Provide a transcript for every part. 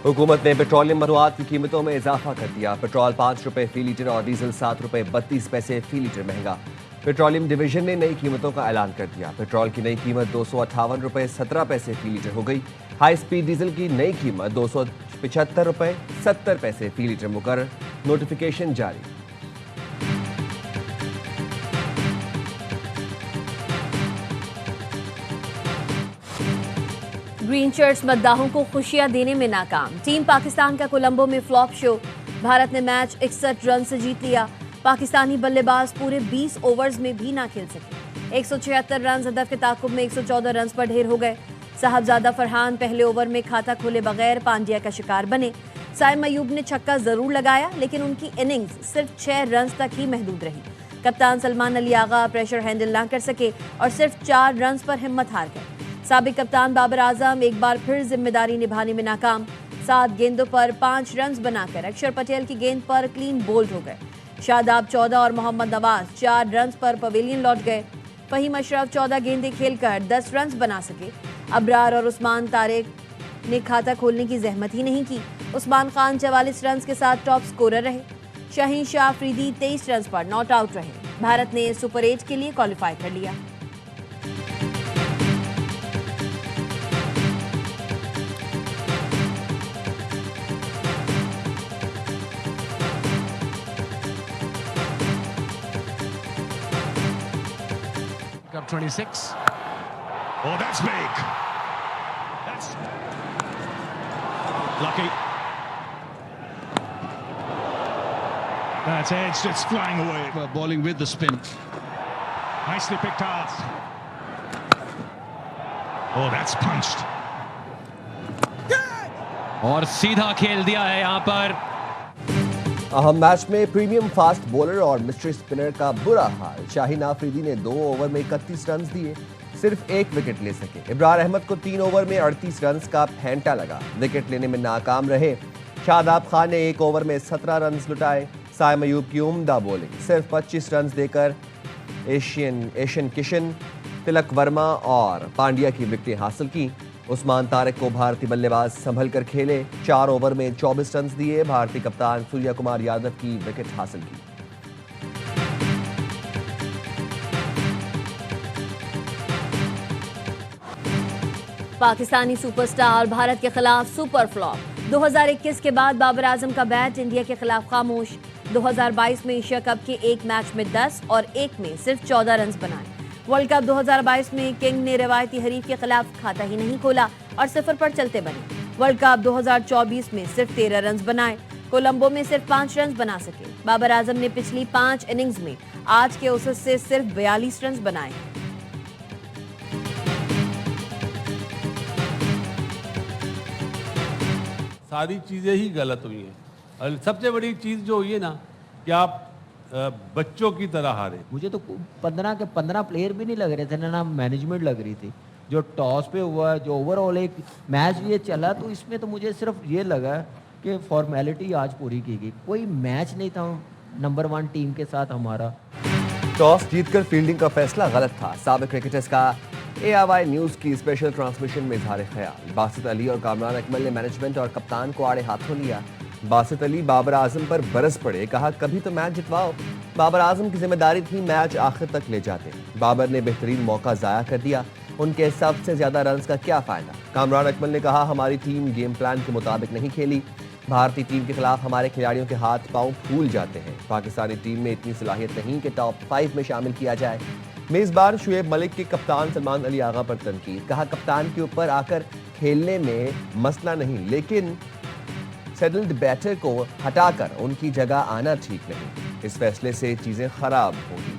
हुकूमत ने पेट्रोलियम मसनूआत की कीमतों में इजाफा कर दिया। पेट्रोल 5 रुपए फी लीटर और डीजल 7 रुपए 32 पैसे फी लीटर महंगा। पेट्रोलियम डिवीजन ने नई कीमतों का ऐलान कर दिया। पेट्रोल की नई कीमत 258 रुपए 17 पैसे फी लीटर हो गई। हाई स्पीड डीजल की नई कीमत 275 रुपए 70 पैसे फी लीटर मुकर्रर। नोटिफिकेशन जारी। ग्रीन शर्ट्स मद्दाहों को खुशियां देने में नाकाम। टीम पाकिस्तान का कोलंबो में फ्लॉप शो। भारत ने मैच 61 रन से जीत लिया। पाकिस्तानी बल्लेबाज पूरे 20 ओवर्स में भी ना खेल सके। 176 रन हदफ के ताकुब में 114 रन पर ढेर हो गए। साहबजादा फरहान पहले ओवर में खाता खोले बगैर पांड्या का शिकार बने। साइम अयूब ने छक्का जरूर लगाया, लेकिन उनकी इनिंग्स सिर्फ 6 रन तक ही महदूद रही। कप्तान सलमान अली आगा प्रेशर हैंडल ना कर सके और सिर्फ 4 रन पर हिम्मत हार गए। साबिक कप्तान बाबर आजम एक बार फिर जिम्मेदारी निभाने में नाकाम। 7 गेंदों पर 5 रन बनाकर अक्षर पटेल की गेंद पर क्लीन बोल्ड हो गए। शादाब 14 और मोहम्मद नवाज 4 रन पर पवेलियन लौट गए। फहीम अशरफ 14 गेंदें खेलकर 10 रन बना सके। अबरार और उस्मान तारिक ने खाता खोलने की जहमत ही नहीं की। उस्मान खान 44 रन के साथ टॉप स्कोरर रहे। शाहीन शाह अफरीदी 23 रन पर नॉट आउट रहे। भारत ने सुपर 8 के लिए क्वालिफाई कर लिया। Up 26. Oh, that's big. That's lucky. That's edged. It's flying away. Bowling with the spin. Nicely picked out. Oh, that's punched. और सीधा खेल दिया है यहाँ पर। अहम मैच में प्रीमियम फास्ट बॉलर और मिस्ट्री स्पिनर का बुरा हाल। शाहीन अफरीदी ने 2 ओवर में 31 रन दिए, सिर्फ 1 विकेट ले सके। इब्रार अहमद को 3 ओवर में 38 रन का फेंटा लगा, विकेट लेने में नाकाम रहे। शादाब खान ने 1 ओवर में 17 रन लुटाए। साइम अयूब की उम्दा बॉलिंग, सिर्फ 25 रन देकर एशियन किशन, तिलक वर्मा और पांड्या की विकेटें हासिल की। उस्मान तारिक को भारतीय बल्लेबाज संभल कर खेले, 4 ओवर में 24 रन दिए। भारतीय कप्तान सूर्या कुमार यादव की विकेट हासिल की। पाकिस्तानी सुपरस्टार भारत के खिलाफ सुपर फ्लॉप। 2021 के बाद बाबर आजम का बैट इंडिया के खिलाफ खामोश। 2022 में एशिया कप के एक मैच में 10 और एक में सिर्फ 14 रन बनाए। वर्ल्ड कप 2022 में किंग ने रवायती हरीफ के खिलाफ खाता ही नहीं खोला और 0 पर चलते बने। वर्ल्ड कप 2024 में सिर्फ 13 रन बनाए। कोलंबो में सिर्फ 5 रन बना सके। बाबर आजम ने पिछली 5 इनिंग्स में आज के औसत से सिर्फ 42 रन बनाए। सारी चीज़ें ही गलत हुई हैं और सबसे बड़ी चीज़ जो हुई है ना कि आप बच्चों की तरह हारे। मुझे तो 15 के 15 प्लेयर भी नहीं लग रहे थे, ना मैनेजमेंट लग रही थी। जो टॉस पे हुआ, जो ओवरऑल एक मैच ये चला, तो इसमें तो मुझे सिर्फ ये लगा कि फॉर्मेलिटी आज पूरी की गई। कोई मैच नहीं था नंबर 1 टीम के साथ हमारा। टॉस जीतकर फील्डिंग का फैसला गलत था। साबिक क्रिकेटर्स का ARY न्यूज की स्पेशल ट्रांसमिशन में इजहार ख्याल। बासित अली और कामरान अकमल ने मैनेजमेंट और कप्तान को आड़े हाथों लिया। बासित अली बाबर आजम पर बरस पड़े, कहा कभी तो मैच जितवाओ। बाबर आजम की जिम्मेदारी थी मैच आखिर तक ले जाते। बाबर ने बेहतरीन मौका जाया कर दिया, उनके सबसे ज्यादा रन का क्या फायदा। कामरान अकमल ने कहा हमारी टीम गेम प्लान के मुताबिक नहीं खेली। भारतीय टीम के खिलाफ हमारे खिलाड़ियों के हाथ पांव फूल जाते हैं। पाकिस्तानी टीम में इतनी सलाहियत नहीं कि टॉप 5 में शामिल किया जाए। मेजबान शुएब मलिक के कप्तान सलमान अली आगा पर तनकीद, कहा कप्तान के ऊपर आकर खेलने में मसला नहीं, लेकिन सेटल्ड बैटर को हटाकर उनकी जगह आना ठीक नहीं। इस फैसले से चीजें खराब होगी।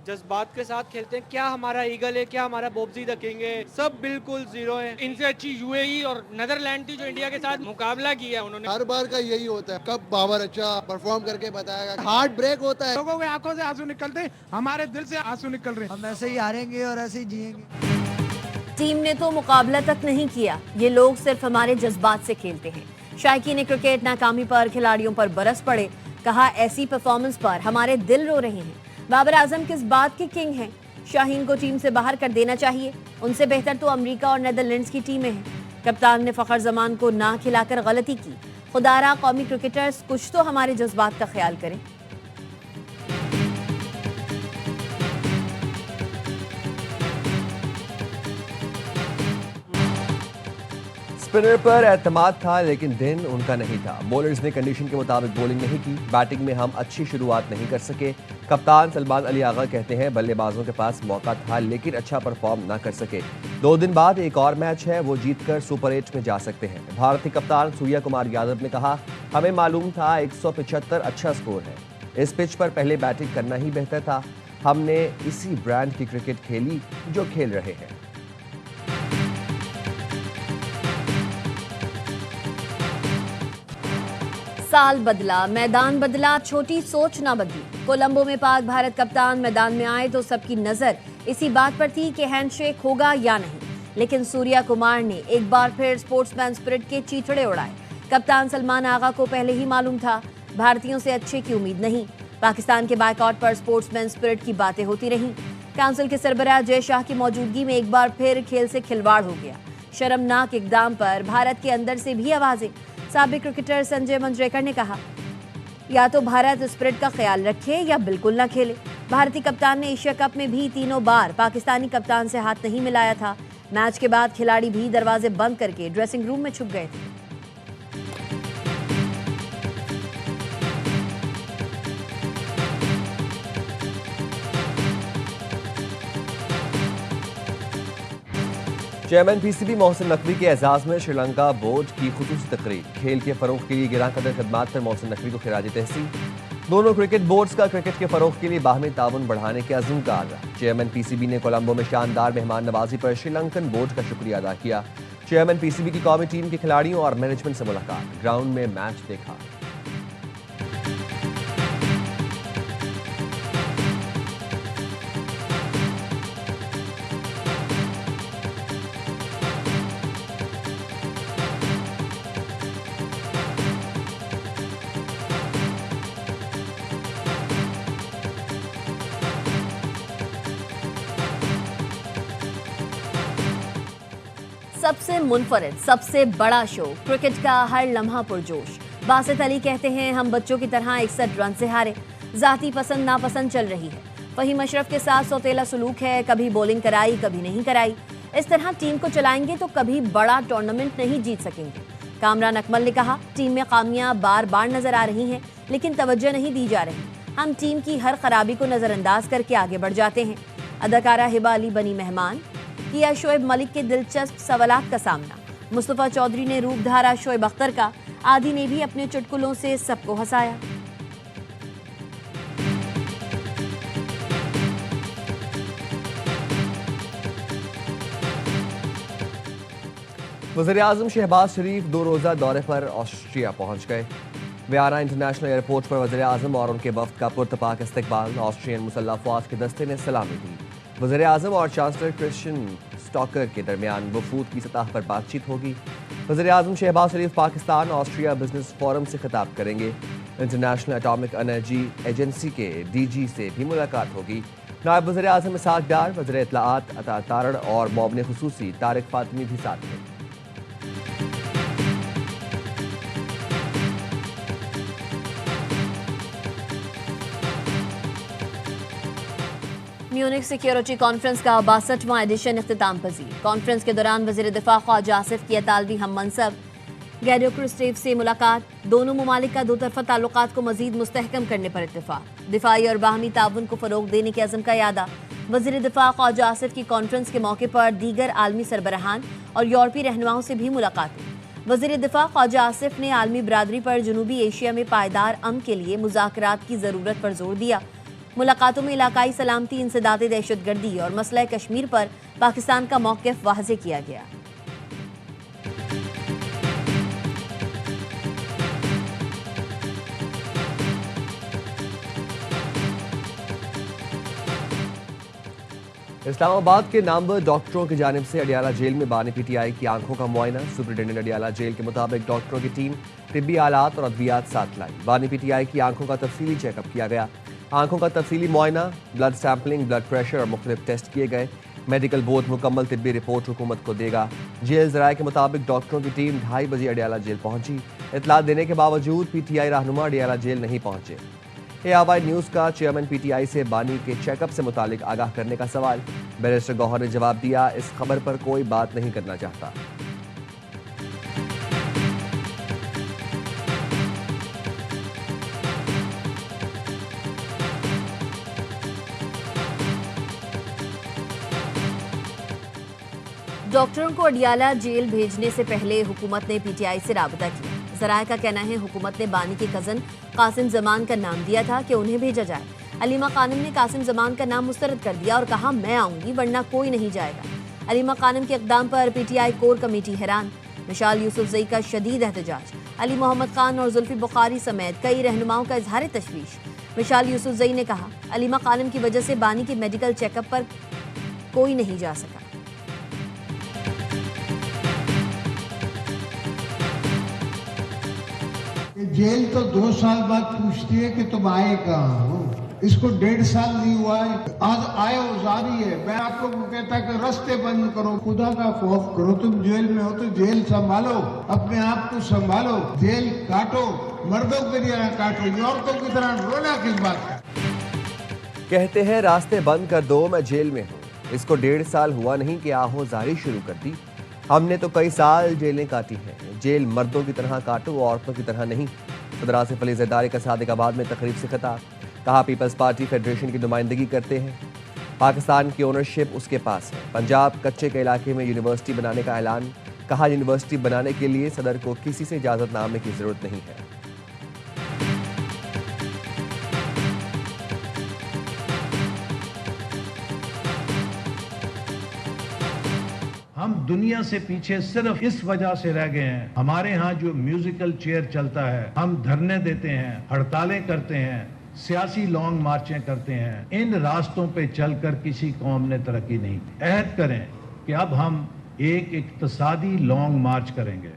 जज्बात के साथ खेलते हैं। क्या हमारा ईगल है, क्या हमारा बोब्जी द किंग है, सब बिल्कुल जीरो है। इनसे अच्छी यूएई और नीदरलैंड थी जो इंडिया के साथ मुकाबला किया उन्होंने। हर बार का यही होता है, कब बाबर अच्छा परफॉर्म करके बताएगा। हार्ट ब्रेक होता है, लोगों की आंखों से आंसू निकलते हैं, हमारे दिल से आंसू निकल रहे हैं। हम ऐसे ही हारेंगे और ऐसे ही जिएंगे। टीम ने तो मुकाबला तक नहीं किया, ये लोग सिर्फ हमारे जज्बात से खेलते हैं। शायकीन क्रिकेट नाकामी पर खिलाड़ियों पर बरस पड़े, कहा ऐसी परफॉर्मेंस पर हमारे दिल रो रहे हैं। बाबर आजम किस बात के किंग हैं? शाहीन को टीम से बाहर कर देना चाहिए। उनसे बेहतर तो अमेरिका और नेदरलैंड्स की टीमें हैं। कप्तान ने फखर जमान को ना खिलाकर गलती की। खुदारा कौमी क्रिकेटर्स कुछ तो हमारे जज्बात का ख्याल करें। स्पिनर पर एतमाद था लेकिन दिन उनका नहीं था। बॉलर्स ने कंडीशन के मुताबिक बॉलिंग नहीं की। बैटिंग में हम अच्छी शुरुआत नहीं कर सके। कप्तान सलमान अली आगा कहते हैं बल्लेबाजों के पास मौका था लेकिन अच्छा परफॉर्म ना कर सके। 2 दिन बाद एक और मैच है, वो जीतकर सुपर 8 में जा सकते हैं। भारतीय कप्तान सूर्या कुमार यादव ने कहा, हमें मालूम था 175 अच्छा स्कोर है। इस पिच पर पहले बैटिंग करना ही बेहतर था। हमने इसी ब्रांड की क्रिकेट खेली जो खेल रहे हैं। साल बदला, मैदान बदला, छोटी सोच ना बदली। कोलंबो में पाक भारत कप्तान मैदान में आए तो सबकी नजर इसी बात पर थी कि हैंडशेक होगा या नहीं, लेकिन सूर्या कुमार ने एक बार फिर स्पोर्ट्समैन स्पिरिट के चीथड़े उड़ाए। कप्तान सलमान आगा को पहले ही मालूम था भारतीयों से अच्छे की उम्मीद नहीं। पाकिस्तान के बायकॉट पर स्पोर्ट्समैन स्पिरिट की बातें होती रहीं। काउंसिल के सरबराह जय शाह की मौजूदगी में एक बार फिर खेल से खिलवाड़ हो गया। शर्मनाक इकदाम पर भारत के अंदर से भी आवाजें। साबिक क्रिकेटर संजय मंजरेकर ने कहा, या तो भारत स्पिरिट का ख्याल रखे या बिल्कुल ना खेले। भारतीय कप्तान ने एशिया कप में भी 3 बार पाकिस्तानी कप्तान से हाथ नहीं मिलाया था। मैच के बाद खिलाड़ी भी दरवाजे बंद करके ड्रेसिंग रूम में छुप गए थे। चेयरमैन पीसीबी मोहसिन नकवी के एजाज में श्रीलंका बोर्ड की खुसूसी तकरीर। खेल के फरोग के लिए गिरां कदर खिदमात पर मोहसिन नकवी को खिराज तहसीन। दोनों क्रिकेट बोर्ड्स का क्रिकेट के फरोग के लिए बाहमी ताउन बढ़ाने के अज़्म का आगाह। चेयरमैन पीसीबी ने कोलंबो में शानदार मेहमान नवाजी पर श्रीलंकन बोर्ड का शुक्रिया अदा किया। चेयरमैन पीसीबी की कौमी टीम के खिलाड़ियों और मैनेजमेंट से मुलाकात, ग्राउंड में मैच देखा। सबसे मुनफरिद, सबसे बड़ा शो, क्रिकेट का हर लम्हा पुरजोश। बासित अली कहते हैं, हम बच्चों की तरह 61 रन से हारे। जाती पसंद नापसंद चल रही है। फहीम अशरफ के साथ सौतेला सुलूक है, कभी बॉलिंग कराई कभी नहीं कराई। इस तरह टीम को चलाएंगे तो कभी बड़ा टूर्नामेंट नहीं जीत सकेंगे। कामरान अकमल ने कहा, टीम में खामियां बार बार नजर आ रही हैं लेकिन तवज्जो नहीं दी जा रही। हम टीम की हर खराबी को नजरअंदाज करके आगे बढ़ जाते हैं। अदाकारा हिबा अली बनी मेहमान, किया शोएब मलिक के दिलचस्प सवालात का सामना। मुस्तफा चौधरी ने रूपधारा शोएब अख्तर का, आदि ने भी अपने चुटकुलों से सबको हंसाया। वज़ीर-ए-आज़म शहबाज शरीफ 2 रोज़ा दौरे पर ऑस्ट्रिया पहुंच गए। वियाना इंटरनेशनल एयरपोर्ट पर वज़ीर-ए-आज़म और उनके वफ्द का पुरतपाक इस्तकबाल। ऑस्ट्रियन मुसल्लह फ़ौज के दस्ते ने सलामी दी। वज़ीर-ए-आज़म और चांसलर क्रिश्चियन स्टॉकर के दरमियान वफूद की सतह पर बातचीत होगी। वज़ीर-ए-आज़म शहबाज शरीफ पाकिस्तान ऑस्ट्रिया बिजनेस फोरम से खिताब करेंगे। इंटरनेशनल एटॉमिक एनर्जी एजेंसी के DG से भी मुलाकात होगी। नायब वज़ीर-ए-आज़म इसहाक डार, वज़ीर इत्तलाआत अता तारड़ और मोबने खुसूसी तारिक फातिमी भी साथ हैं। म्यूनिख सिक्योरिटी कॉन्फ्रेंस का 62वां एडिशन इख्तिताम पजीर। कॉन्फ्रेंस के दौरान वज़ीर दिफा ख्वाजा आसिफ की अतालवी हम मनसब गैडो क्रिस्टेव से मुलाकात। दोनों ममालिक का 2 तरफ़ा ताल्लुकात को मजीद मुस्तहकम करने पर इत्तेफाक। दिफाई और बाहमी ताउन को फ़रोग देने के अज़्म का यादा। वज़ीर दिफा ख्वाजा आसिफ की कॉन्फ्रेंस के मौके पर दीगर आलमी सरबराहान और यूरोपीय रहनुमाओं से भी मुलाकातें। वज़ीर दिफा ख्वाजा आसिफ ने आलमी बरादरी पर जनूबी एशिया में पायदार अमन के लिए मुज़ाकरात की ज़रूरत पर जोर दिया। मुलाकातों में इलाकाई सलामती, इंसदादे दहशतगर्दी और मसला कश्मीर पर पाकिस्तान का मौक़िफ़ वाज़े किया गया। इस्लामाबाद के नामवर डॉक्टरों की जानिब से अडियाला जेल में बानी PTI की आंखों का मुआयना। सुपरिटेंडेंट अडियाला जेल के मुताबिक डॉक्टरों की टीम तिब्बी आलात और अद्वियात साथ लाई। बानी PTI की आंखों का तफसीली चेकअप किया गया। आंखों का तफसीली मुआयना, ब्लड सैंपलिंग, ब्लड प्रेशर और मुख्तलिफ टेस्ट किए गए। मेडिकल बोर्ड मुकम्मल तिब्बी रिपोर्ट हुकूमत को देगा। जेल ज़राए के मुताबिक डॉक्टरों की टीम 2:30 बजे अडियाला जेल पहुंची। इतला देने के बावजूद PTI रहनुमा अडियाला जेल नहीं पहुंचे। ARY न्यूज़ का चेयरमैन PTI से बानी के चेकअप से मुतालिक आगाह करने का सवाल। बैरिस्टर गौहर ने जवाब दिया, इस खबर पर कोई बात नहीं करना चाहता। डॉक्टरों को अडियाला जेल भेजने से पहले हुकूमत ने PTI से राबता किया। ज़राए का कहना है हुकूमत ने बानी के कज़न कासिम जमान का नाम दिया था कि उन्हें भेजा जाए। अलीमा खानम ने कासिम जमान का नाम मुस्तरद कर दिया और कहा, मैं आऊंगी वरना कोई नहीं जाएगा। अलीमा खानम के इक़दाम पर PTI कोर कमेटी हैरान। मिशाल यूसुफजई का शदीद एहतजाज। अली मोहम्मद खान और जुल्फी बुखारी समेत कई रहनुमाओं का इजहार तशवीश। मिशाल यूसुफजई ने कहा, अलीमा खानम की वजह से बानी के मेडिकल चेकअप पर कोई नहीं जा सका। जेल तो 2 साल बाद पूछती है कि तुम आए कहाँ हो। इसको 1.5 साल नहीं हुआ है, आज आए हो जारी है। मैं आपको कहता कि रास्ते बंद करो, खुदा का खौफ करो। तुम जेल में हो तो जेल संभालो, अपने आप को संभालो। जेल काटो, मर्दों की तरह काटो, औरतों की तरह रोना किस बात का। कहते हैं रास्ते बंद कर दो, मैं जेल में हूँ। इसको 1.5 साल हुआ नहीं कि आहोजारी शुरू कर दी। हमने तो कई साल जेलें काटी हैं। जेल मर्दों की तरह काटो, औरतों की तरह नहीं। सदर आसिफ अली ज़रदारी का सादिकाबाद में तकरीब से खिताब। कहा, पीपल्स पार्टी फेडरेशन की नुमाइंदगी करते हैं। पाकिस्तान की ओनरशिप उसके पास है। पंजाब कच्चे के इलाके में यूनिवर्सिटी बनाने का ऐलान। कहा, यूनिवर्सिटी बनाने के लिए सदर को किसी से इजाज़तनामे की ज़रूरत नहीं है। हम दुनिया से पीछे सिर्फ इस वजह से रह गए हैं, हमारे यहाँ जो म्यूजिकल चेयर चलता है, हम धरने देते हैं, हड़तालें करते हैं, सियासी लॉन्ग मार्चें करते हैं। इन रास्तों पे चलकर किसी कौम ने तरक्की नहीं की। अहद करें कि अब हम एक इक्तिसादी लॉन्ग मार्च करेंगे।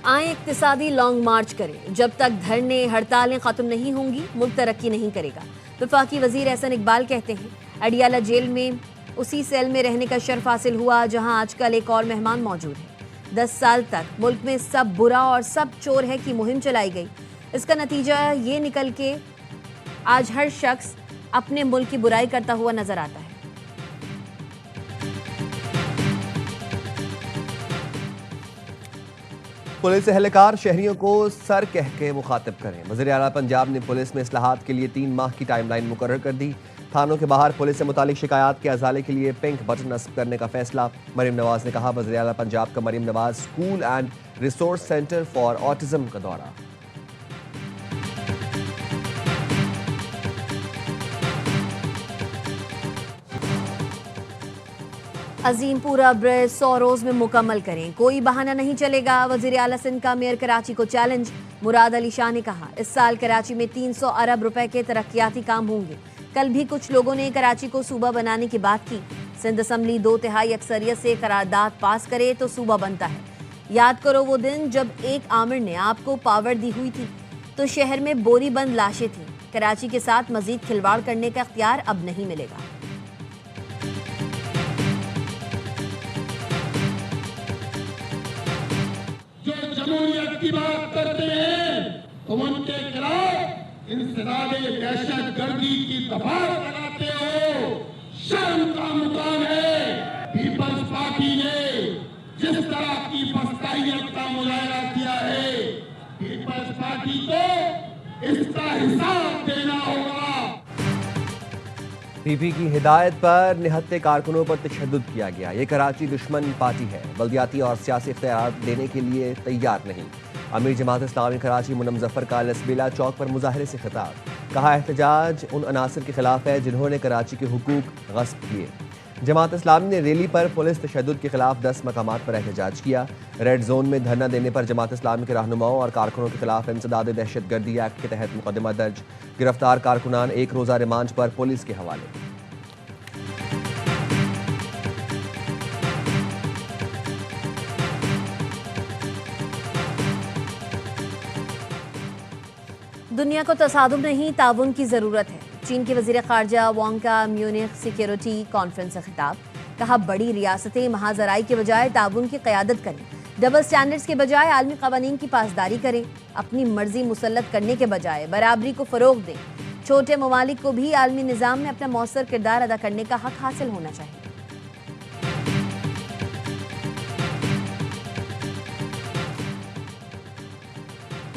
आए इक्तिसादी लॉन्ग मार्च करें। जब तक धरने हड़तालें खत्म नहीं होंगी, मुल्क तरक्की नहीं करेगा। वफाकी वजीर एहसन इकबाल कहते हैं, अडियाला जेल में उसी सेल में रहने का शर्फ हासिल हुआ जहां आजकल एक और मेहमान मौजूद है। 10 साल तक मुल्क में सब बुरा और सब चोर है की मुहिम चलाई गई। इसका नतीजा ये निकल के आज हर शख्स अपने मुल्क की बुराई करता हुआ नजर आता है। पुलिस एहलकार शहरियों को सर कह के मुखातिब करें। वज़ीर आला पंजाब ने पुलिस में इस्लाहात के लिए 3 माह की टाइमलाइन मुकर्रर कर दी। थानों के बाहर पुलिस से मुतालिक शिकायत के अजाले के लिए पिंक बटन नस्ब करने का फैसला। मरीम नवाज ने कहा, वज़ीर आला पंजाब का Maryam Nawaz school and resource centre for autism का दौरा। अजीमपुरा ब्रिज 100 रोज में मुकम्मल करें, कोई बहाना नहीं चलेगा। वज़ीर आला सिंध का मेयर कराची को चैलेंज। मुराद अली शाह ने कहा, इस साल कराची में 300 अरब रुपए के तरक्याती काम होंगे। कल भी कुछ लोगों ने कराची को सूबा बनाने की बात की। सिंध असम्बली 2/3 अक्सरियत से करारदाद पास करे तो सूबा बनता है। याद करो वो दिन जब एक आमिर ने आपको पावर दी हुई थी तो शहर में बोरी बंद लाशें थीं। कराची के साथ मजीद खिलवाड़ करने का इख्तियार अब नहीं मिलेगा। जो जमहूरियत की बात करते हैं तो उनके खिलाफ इंसदादे दहशतगर्दी की दफात लगाते हो। शर्म का मुकाम है। पीपल्स पार्टी ने जिस तरह की फस्तायत का मुजाहरा किया है, पीपल्स पार्टी को इसका हिसाब देना होगा। पीपी की हिदायत पर निहत्ते कारकुनों पर तशद्दुद किया गया। ये कराची दुश्मन पार्टी है, बल्दियाती और सियासी इख्तियार देने के लिए तैयार नहीं। अमीर जमात इस्लामी कराची मुनम जफर का लसबेला चौक पर मुजाहरे से खिताब। कहा, एहतजाज उन अनासर के खिलाफ है जिन्होंने कराची के हुकूक गस्ब किए। जमात इस्लामी ने रैली पर पुलिस तशद्दुद के खिलाफ 10 मकामात पर एहतजाज किया। रेड जोन में धरना देने पर जमात इस्लामी के रहनुमाओं और कारकुनों के खिलाफ इंसदाद दहशतगर्दी एक्ट के तहत मुकदमा दर्ज। गिरफ्तार कारकुनान 1 रोज़ा रिमांड पर पुलिस के हवाले। दुनिया को तसादुम नहीं, ताउन की ज़रूरत है। चीन के वज़ीर ख़ारजा वांग का म्यूनिख सिक्योरिटी कॉन्फ्रेंस से खिताब। कहा, बड़ी रियासतें महाजराई के बजाय ताउन की क़यादत करें, डबल स्टैंडर्ड्स के बजाय आलमी क़वानीन की पासदारी करें, अपनी मर्जी मुसल्लत करने के बजाय बराबरी को फ़रोग़ दें। छोटे ममालिक को भी आलमी निज़ाम में अपना मौसर किरदार अदा करने का हक हासिल होना चाहिए।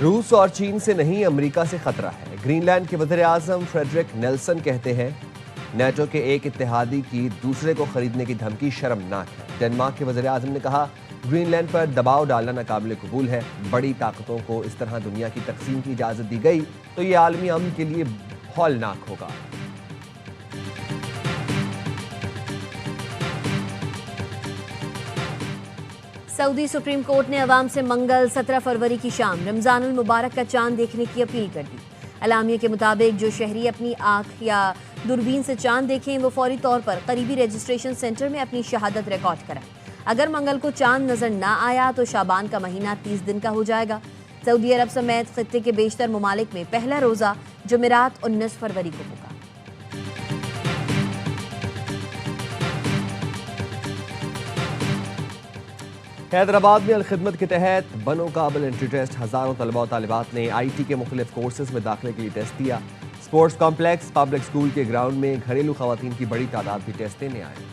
रूस और चीन से नहीं, अमेरिका से खतरा है। ग्रीनलैंड के वज़ीर आज़म फ्रेडरिक नेल्सन कहते हैं, नेटो के एक इत्तेहादी की दूसरे को खरीदने की धमकी शर्मनाक है। डेनमार्क के वज़ीर आज़म ने कहा, ग्रीनलैंड पर दबाव डालना नाकाबिले कबूल है। बड़ी ताकतों को इस तरह दुनिया की तकसीम की इजाज़त दी गई तो ये आलमी अमन के लिए हौलनाक होगा। सऊदी सुप्रीम कोर्ट ने अवाम से मंगल 17 फरवरी की शाम रमजानुल मुबारक का चांद देखने की अपील कर दी। अलामिया के मुताबिक जो शहरी अपनी आंख या दूरबीन से चांद देखें वो फौरी तौर पर करीबी रजिस्ट्रेशन सेंटर में अपनी शहादत रिकॉर्ड कराएं। अगर मंगल को चांद नजर ना आया तो शाबान का महीना 30 दिन का हो जाएगा। सऊदी अरब समेत खित्ते के बेशतर ममालिक में पहला रोज़ा जुमेरात 19 फरवरी को होगा। हैदराबाद में अलखिदमत के तहत बनो काबिल एंट्री टेस्ट। हज़ारों तलबा और तालिबात ने IT के मुख्तलिफ कोर्सेज में दाखिले के लिए टेस्ट दिया। स्पोर्ट्स कॉम्प्लेक्स पब्लिक स्कूल के ग्राउंड में घरेलू खवातीन की बड़ी तादाद भी टेस्ट देने आए।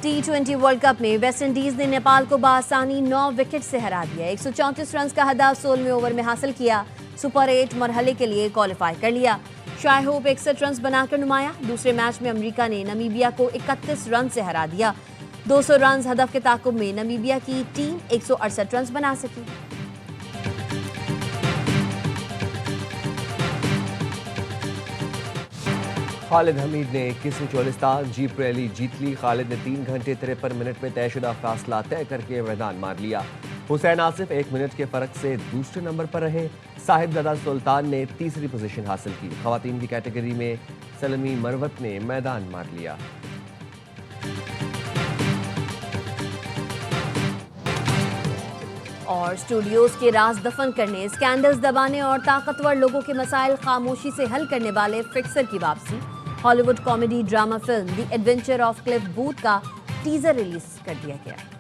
T20 वर्ल्ड कप में वेस्टइंडीज ने नेपाल को बासानी 9 विकेट से हरा दिया। 134 रन का हदफ 16वें ओवर में हासिल किया। सुपर 8 मरहले के लिए क्वालिफाई कर लिया। शाय होप 61 रन बनाकर नुमाया। दूसरे मैच में अमेरिका ने नमीबिया को 31 रन से हरा दिया। 200 रन हदफ के ताकुब में नमीबिया की टीम 168 रन बना सकी। खालिद हमीद ने 21वीं चोलिस्तान जीप रैली जीत ली। खालिद ने 3 घंटे 53 मिनट में तयशुदा फासला तय करके मैदान मार लिया। हुसैन आसिफ 1 मिनट के फर्क से दूसरे नंबर पर रहे। साहिबजादा सुल्तान ने तीसरी पोजीशन हासिल की। खवातीन की कैटेगरी में सलमी मरवत ने मैदान मार लिया। और स्टूडियोज के राज दफन करने, स्कैंडल्स दबाने और ताकतवर लोगों के मसाइल खामोशी से हल करने वाले फिक्सर की वापसी। Hollywood comedy drama film the adventure of Cliff booth का टीजर रिलीज कर दिया गया।